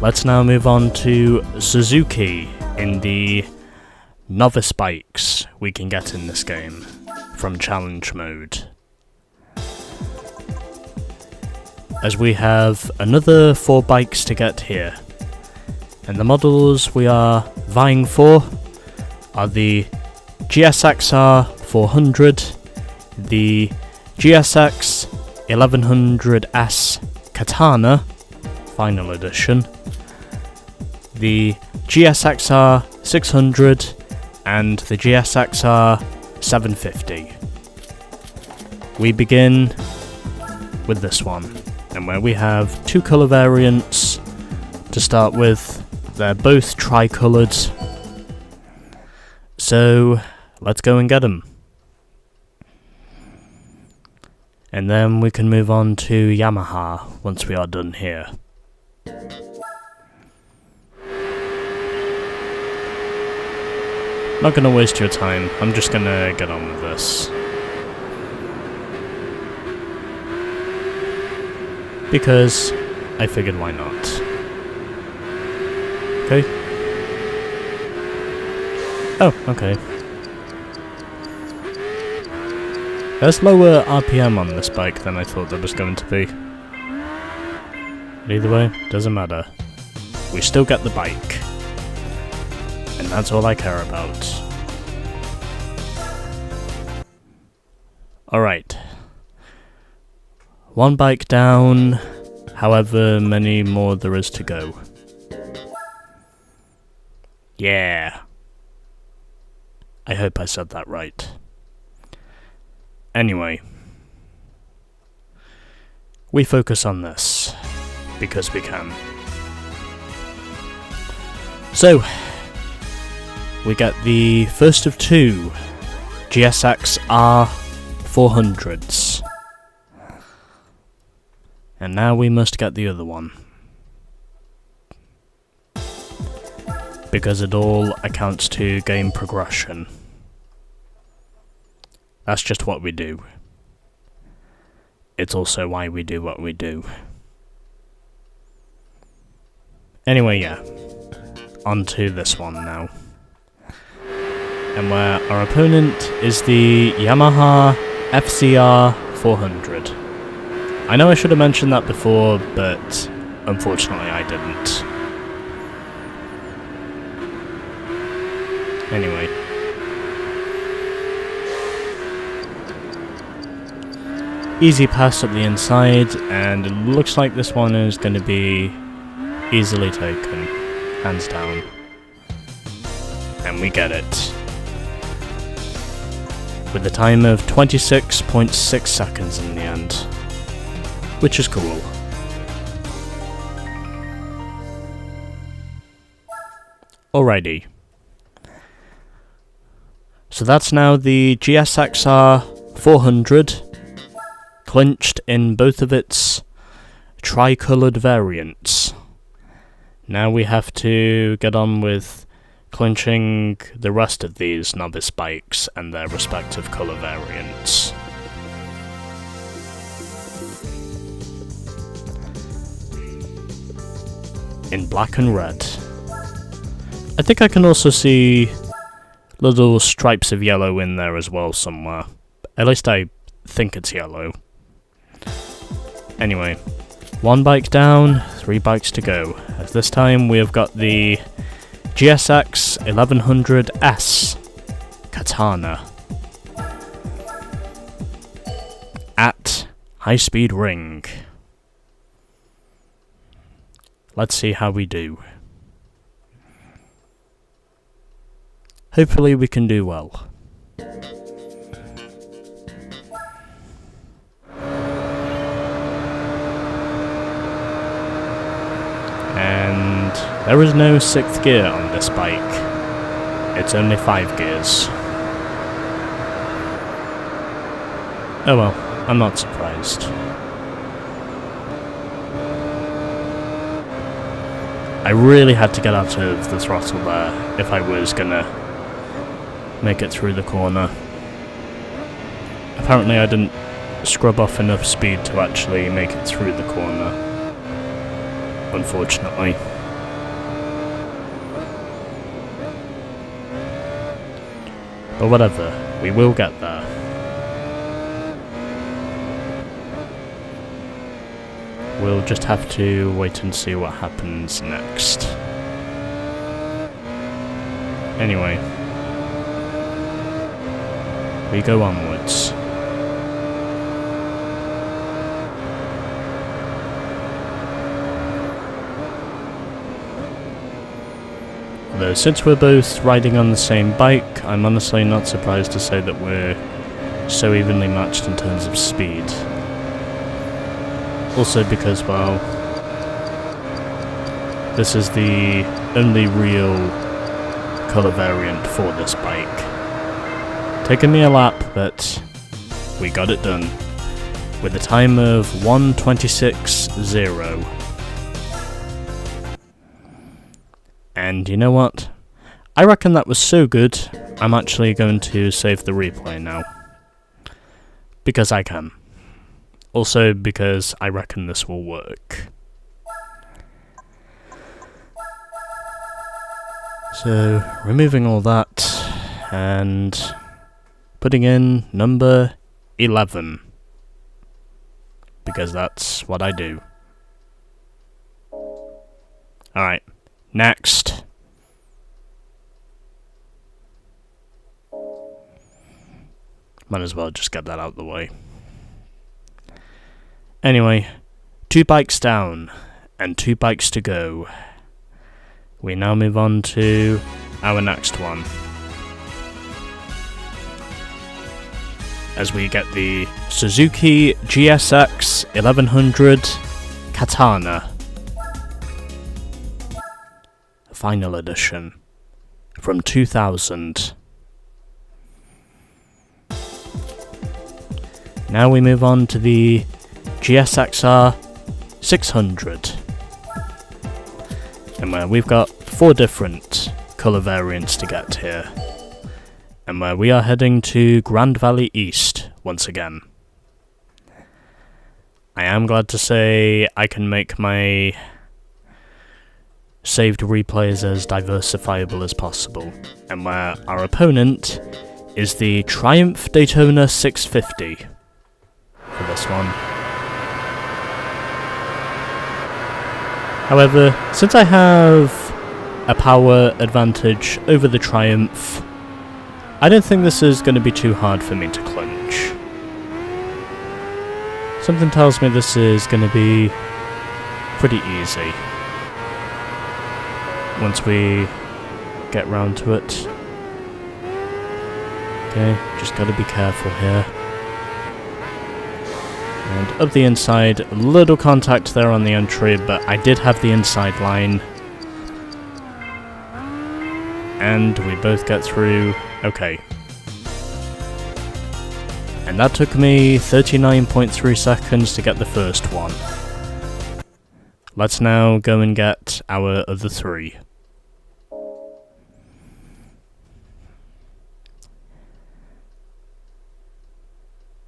let's now move on to Suzuki in the Novice bikes we can get in this game from challenge mode. As we have another 4 bikes to get here, and the models we are vying for are the GSX-R 400, the GSX 1100S Katana Final Edition, the GSX-R 600, and the GSX-R 750. We begin with this one, and where we have 2 colour variants to start with. They're both tri-coloured, so let's go and get them. And then we can move on to Yamaha once we are done here. Not gonna waste your time, I'm just gonna get on with this. Because I figured why not. Okay. Oh, okay. There's lower RPM on this bike than I thought there was going to be. But either way, doesn't matter. We still get the bike. And that's all I care about. Alright. 1 bike down, however many more there is to go. Yeah. I hope I said that right. Anyway. We focus on this. Because we can. So. We get the first of 2 GSX-R 400s. And now we must get the other one. Because it all accounts to game progression. That's just what we do. It's also why we do what we do. Anyway, yeah. On to this one now. And where our opponent is the Yamaha FZR 400. I know I should have mentioned that before, but unfortunately I didn't. Anyway. Easy pass up the inside, and it looks like this one is going to be easily taken. Hands down. And we get it. With a time of 26.6 seconds in the end. Which is cool. Alrighty. So that's now the GSX-R 400, clinched in both of its tri-coloured variants. Now we have to get on with clinching the rest of these Novice bikes and their respective colour variants. In black and red. I think I can also see little stripes of yellow in there as well somewhere. At least I think it's yellow. Anyway, 1 bike down, 3 bikes to go. As this time we have got the GSX 1100S Katana at high speed ring. Let's see how we do. Hopefully we can do well. And there is no 6th gear on this bike. It's only 5 gears. Oh well, I'm not surprised. I really had to get out of the throttle there if I was gonna make it through the corner. Apparently I didn't scrub off enough speed to actually make it through the corner. Unfortunately. But whatever, we will get there. We'll just have to wait and see what happens next. Anyway, we go onwards. Though since we're both riding on the same bike, I'm honestly not surprised to say that we're so evenly matched in terms of speed. Also because, well, this is the only real colour variant for this bike. Taking me a lap, but we got it done. With a time of 1:26.0. And you know what? I reckon that was so good, I'm actually going to save the replay now. Because I can. Also because I reckon this will work. So, removing all that, and putting in number 11. Because that's what I do. Alright, next. Might as well just get that out of the way. Anyway, 2 bikes down, and 2 bikes to go. We now move on to our next one. As we get the Suzuki GSX-R Katana. Final edition. From 2000. Now we move on to the GSX-R 600. And where we've got 4 different colour variants to get here. And where we are heading to Grand Valley East once again. I am glad to say I can make my saved replays as diversifiable as possible. And where our opponent is the Triumph Daytona 650 for this one. However, since I have a power advantage over the Triumph, I don't think this is going to be too hard for me to clinch. Something tells me this is going to be pretty easy once we get round to it. Okay, just gotta be careful here. And up the inside, a little contact there on the entry, but I did have the inside line. And we both get through. Okay. And that took me 39.3 seconds to get the first one. Let's now go and get our other 3.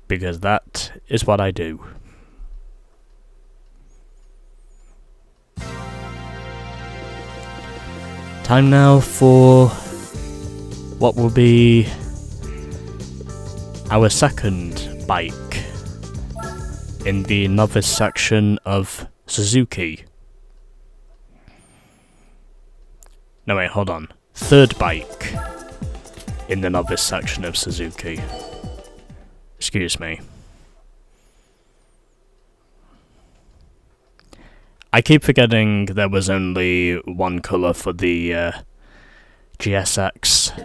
Because that is what I do. Time now for what will be our second bike in the Novice section of Suzuki. No wait, hold on. Third bike in the Novice section of Suzuki. Excuse me. I keep forgetting there was only one colour for the GSX-R.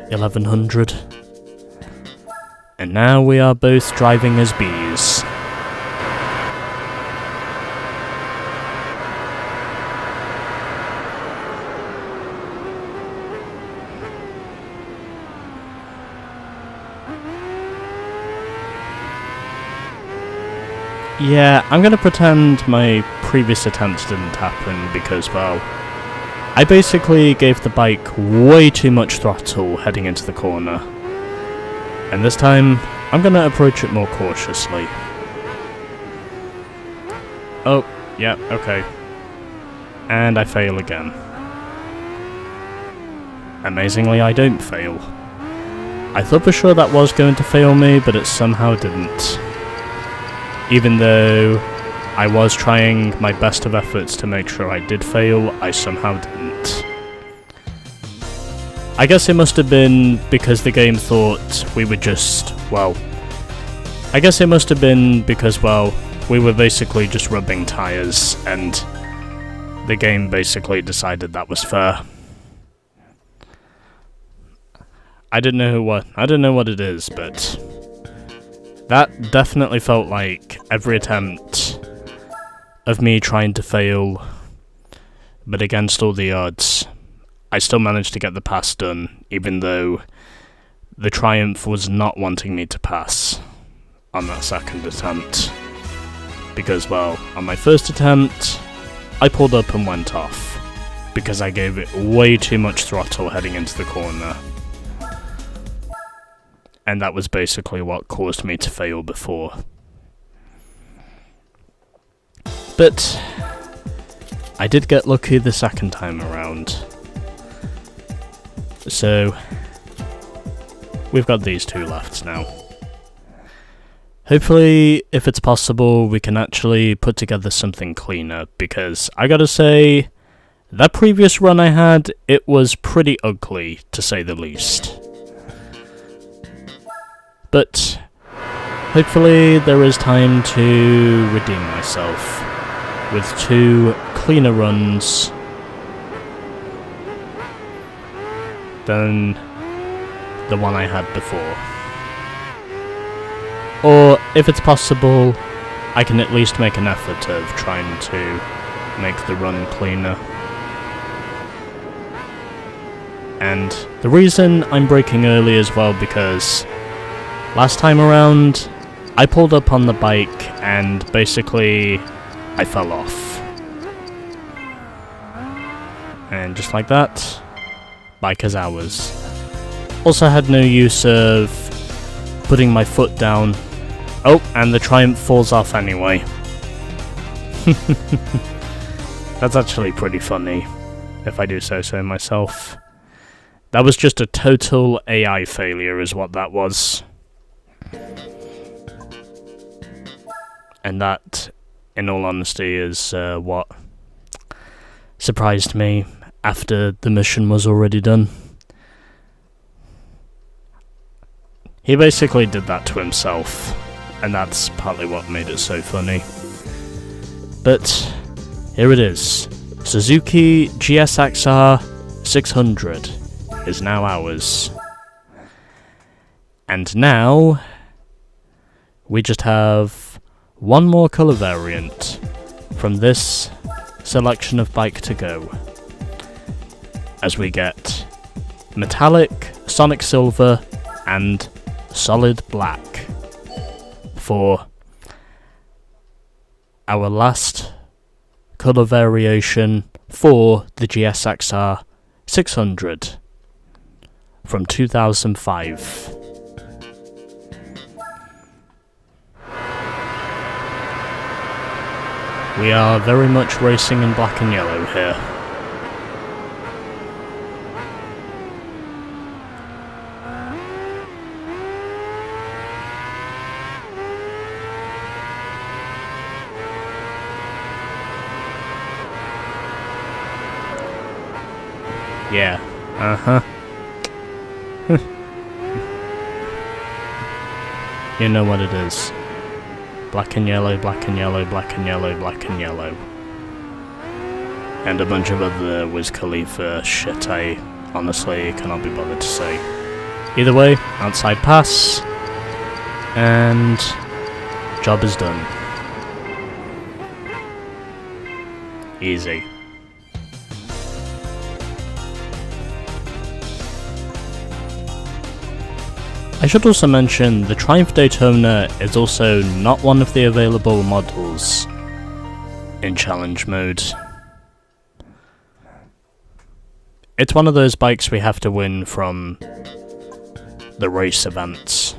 And now we are both driving as bees. Yeah, I'm gonna pretend my previous attempts didn't happen because, well, I basically gave the bike way too much throttle heading into the corner. And this time, I'm gonna approach it more cautiously. Oh, yeah, okay. And I fail again. Amazingly, I don't fail. I thought for sure that was going to fail me, but it somehow didn't. Even though I was trying my best of efforts to make sure I did fail, I somehow didn't. I guess it must have been because the game thought we were just, well... I guess it must have been because, well, we were basically just rubbing tyres, and the game basically decided that was fair. I don't know what it is, but that definitely felt like every attempt of me trying to fail, but against all the odds, I still managed to get the pass done, even though the Triumph was not wanting me to pass on that second attempt. Because, well, on my first attempt, I pulled up and went off, because I gave it way too much throttle heading into the corner. And that was basically what caused me to fail before. But I did get lucky the second time around. So we've got these two left now. Hopefully, if it's possible, we can actually put together something cleaner, because I gotta say, that previous run I had, it was pretty ugly, to say the least. But hopefully there is time to redeem myself with two cleaner runs than the one I had before. Or, if it's possible, I can at least make an effort of trying to make the run cleaner. And the reason I'm braking early as well, because last time around, I pulled up on the bike and basically I fell off. And just like that, bike is ours. Also had no use of putting my foot down. Oh, and the Triumph falls off anyway. That's actually pretty funny, if I do say so myself. That was just a total AI failure is what that was. And that, in all honesty, is what surprised me after the mission was already done. He basically did that to himself, and that's partly what made it so funny. But here it is. Suzuki GSX-R 600 is now ours. And now we just have one more colour variant from this selection of bike to go, as we get metallic, sonic silver, and solid black for our last colour variation for the GSX-R 600 from 2005. We are very much racing in black and yellow here. Yeah, uh-huh. You know what it is. Black and yellow, black and yellow, black and yellow, black and yellow. And a bunch of other Wiz Khalifa shit I honestly cannot be bothered to say. Either way, outside pass, and job is done. Easy. I should also mention, the Triumph Daytona is also not one of the available models in challenge mode. It's one of those bikes we have to win from the race events,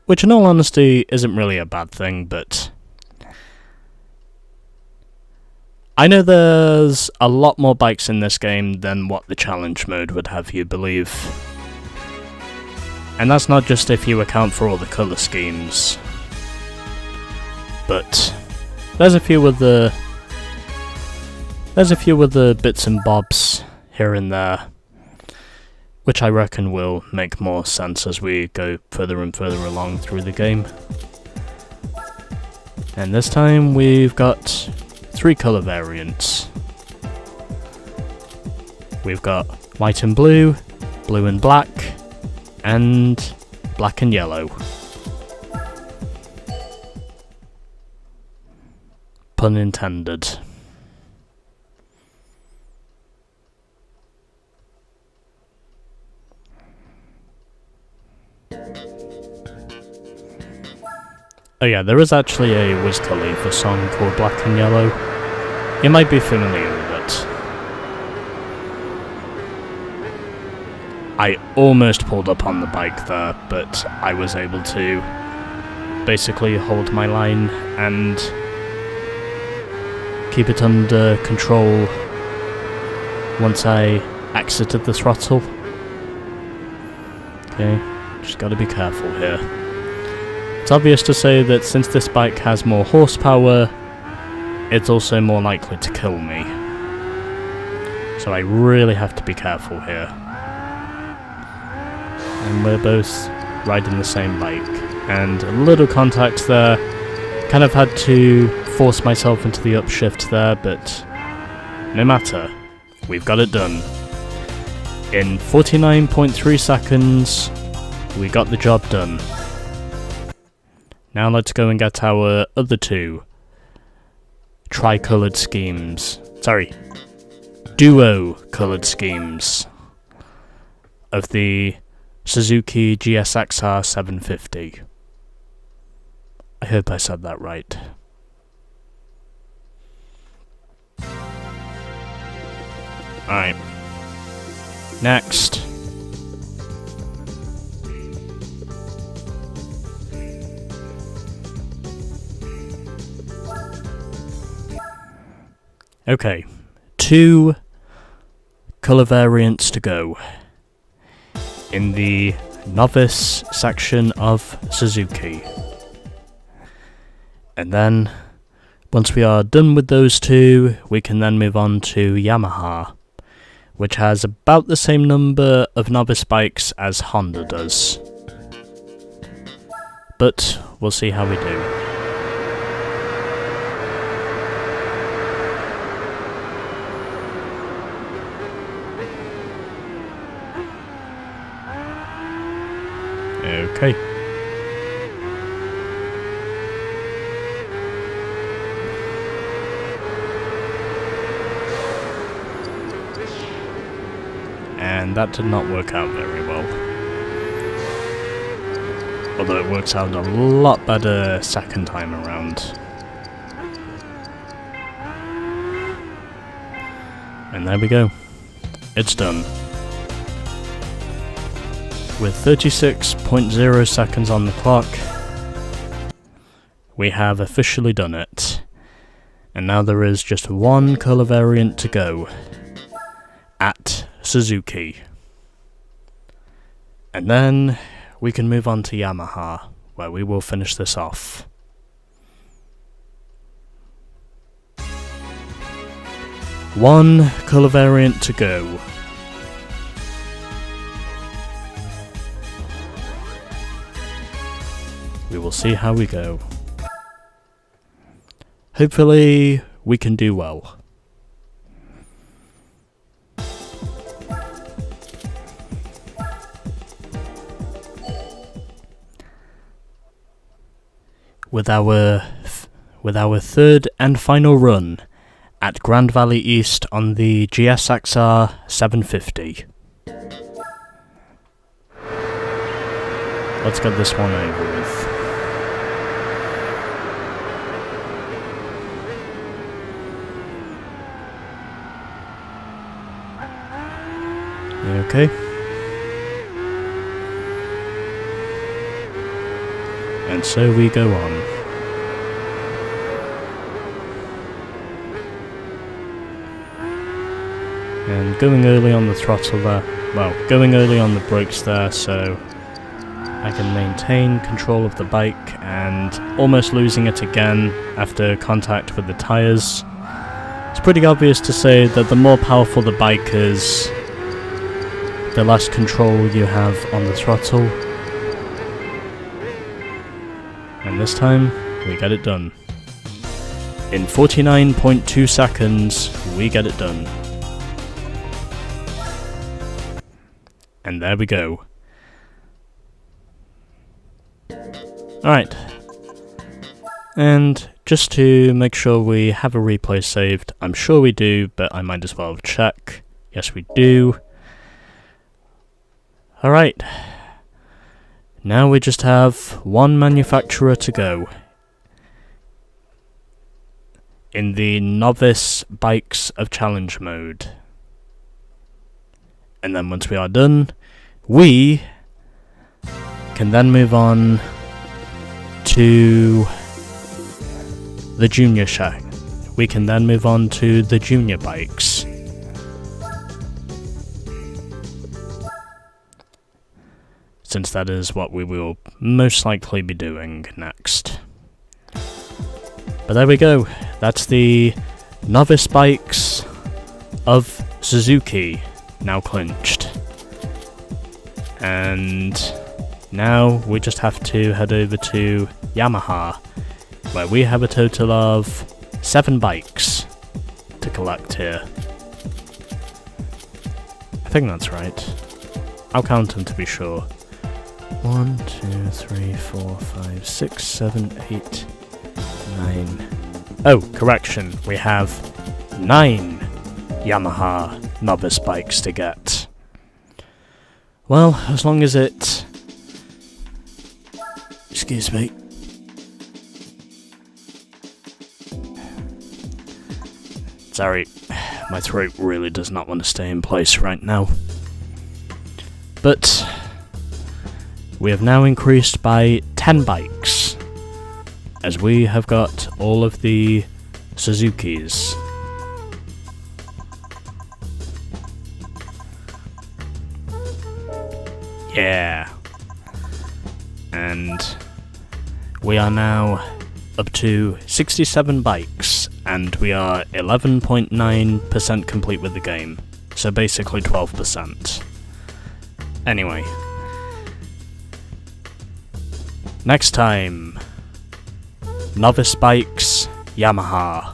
which in all honesty isn't really a bad thing, but I know there's a lot more bikes in this game than what the challenge mode would have you believe. And that's not just if you account for all the colour schemes. But there's a few other bits and bobs here and there, which I reckon will make more sense as we go further and further along through the game. And this time we've got 3 colour variants. We've got white and blue, blue and black, and black and yellow. Pun intended. Oh yeah, there is actually a Wiz Khalifa song called Black and Yellow. You might be familiar with it. I almost pulled up on the bike there, but I was able to basically hold my line and keep it under control once I exited the throttle. Okay, just gotta be careful here. It's obvious to say that since this bike has more horsepower, it's also more likely to kill me. So I really have to be careful here. And we're both riding the same bike. And a little contact there. Kind of had to force myself into the upshift there, but no matter. We've got it done. In 49.3 seconds, we got the job done. Now let's go and get our other 2 tri-coloured schemes. Sorry, duo-coloured schemes of the Suzuki GSX-R 750. I hope I said that right. Alright. Next. Okay, 2 colour variants to go in the Novice section of Suzuki. And then, once we are done with those 2, we can then move on to Yamaha, which has about the same number of Novice bikes as Honda does. But we'll see how we do. Okay. And that did not work out very well. Although it works out a lot better second time around. And there we go. It's done. With 36.0 seconds on the clock, we have officially done it. And now there is just 1 colour variant to go. At Suzuki. And then we can move on to Yamaha, where we will finish this off. One colour variant to go. We will see how we go. Hopefully we can do well. With our third and final run at Grand Valley East on the GSX-R 750. Let's get this one over with. Okay. And so we go on. And going early on the throttle there, well, going early on the brakes there, so I can maintain control of the bike, and almost losing it again after contact with the tyres. It's pretty obvious to say that the more powerful the bike is, the less control you have on the throttle. And this time, we get it done. In 49.2 seconds, we get it done. And there we go. Alright. And just to make sure we have a replay saved, I'm sure we do, but I might as well check. Yes, we do. Alright. Now we just have one manufacturer to go. In the Novice Bikes of Challenge mode. And then once we are done, we can then move on to the junior shack. We can then move on to the junior bikes. Since that is what we will most likely be doing next. But there we go. That's the Novice Bikes of Suzuki now clinched. And now we just have to head over to Yamaha, where we have a total of 7 bikes to collect here. I think that's right. I'll count them to be sure. 1, 2, 3, 4, 5, 6, 7, 8, 9. Oh, correction. We have 9 Yamaha Novice bikes to get. Well, as long as it... Excuse me. Sorry, my throat really does not want to stay in place right now. But we have now increased by 10 bikes, as we have got all of the Suzukis. Yeah. And we are now up to 67 bikes, and we are 11.9% complete with the game. So basically 12%. Anyway. Next time, Novice Bikes, Yamaha.